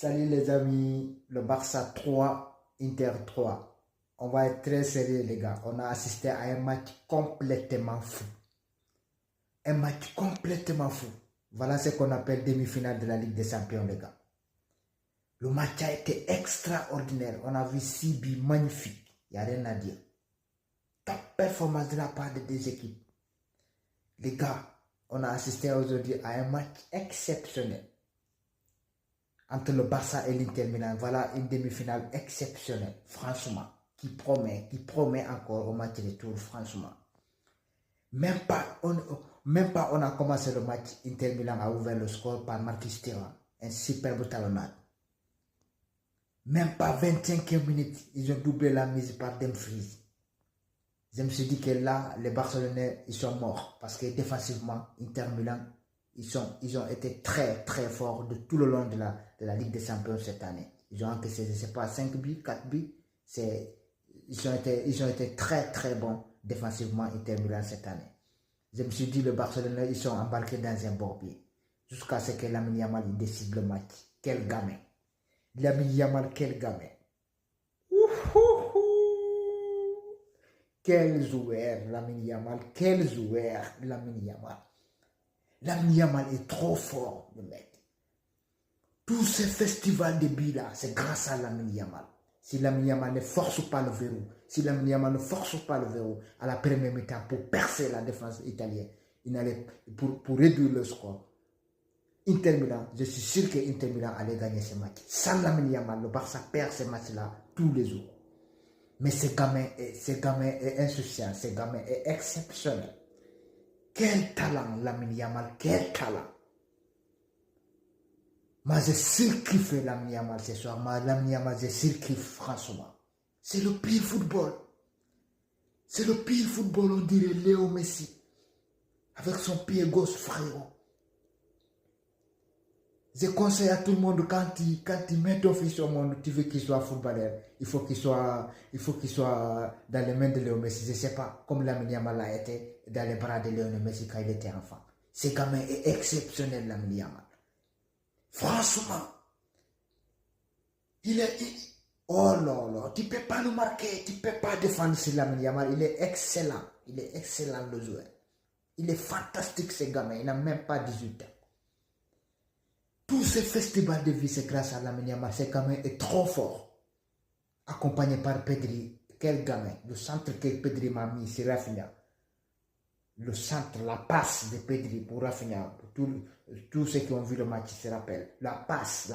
Salut les amis, le Barça 3, Inter 3. On va être très sérieux les gars. On a assisté à un match complètement fou. Un match complètement fou. Voilà ce qu'on appelle demi-finale de la Ligue des Champions les gars. Le match a été extraordinaire. On a vu 6 buts magnifiques. Il n'y a rien à dire. Top performance de la part des deux équipes. Les gars, on a assisté aujourd'hui à un match exceptionnel entre le Barça et l'Inter Milan. Voilà une demi-finale exceptionnelle, franchement, qui promet encore au match retour, franchement. Même pas on a commencé le match, Inter Milan a ouvert le score par Marcus Thuram, un superbe talonnade. Même pas 25 minutes, ils ont doublé la mise par Dumfries. Je me suis dit que là, les Barcelonais, ils sont morts, parce que défensivement, Inter Milan, ils ont été très très forts de tout le long de la Ligue des Champions cette année. Ils ont encaissé, je ne sais pas, 5 buts, 4 buts. Ils ont été très très bons défensivement Inter Milan cette année. Je me suis dit, les Barcelonais, ils sont embarqués dans un bourbier. Jusqu'à ce que Lamine Yamal décide le match. Quel gamin. Lamine Yamal, quel gamin. Quel joueur, Lamine Yamal. Quel joueur, Lamine Yamal. Lamine Yamal est trop fort, le mec. Tous ces festivals de buts là, c'est grâce à Lamine Yamal. Si Lamine Yamal ne force pas le verrou, à la première mi-temps pour percer la défense italienne, pour réduire le score, Inter Milan, je suis sûr que Inter Milan allait gagner ce match. Sans Lamine Yamal, le Barça perd ce match-là tous les jours. Mais ce gamin est insouciant, ce gamin est exceptionnel. Quel talent, Lamine Yamal, quel talent. Moi, j'ai surkiffé Lamine Yamal ce soir. Lamine Yamal, j'ai surkiffé, franchement. C'est le pire football. C'est le pire football, on dirait Léo Messi. Avec son pied gauche, frérot. Je conseille à tout le monde, quand tu mets ton fils au monde, tu veux qu'il soit footballeur. Il faut qu'il soit dans les mains de Léo Messi. Je ne sais pas, comme Lamine Yamal a été dans les bras de Léo Messi quand il était enfant. Ce gamin est exceptionnel, Lamine Yamal. Franchement, oh là là, tu ne peux pas le marquer, tu ne peux pas défendre sur Lamine Yamal. Il est excellent le joueur. Il est fantastique ce gamin, il n'a même pas 18 ans. Tous ces festivals de vie, c'est grâce à Lamine Yamal. Ce gamin est trop fort. Accompagné par Pedri. Quel gamin. Le centre que Pedri m'a mis, c'est Rafinha. Le centre, la passe de Pedri pour Rafinha. Tous ceux qui ont vu le match se rappellent. La passe.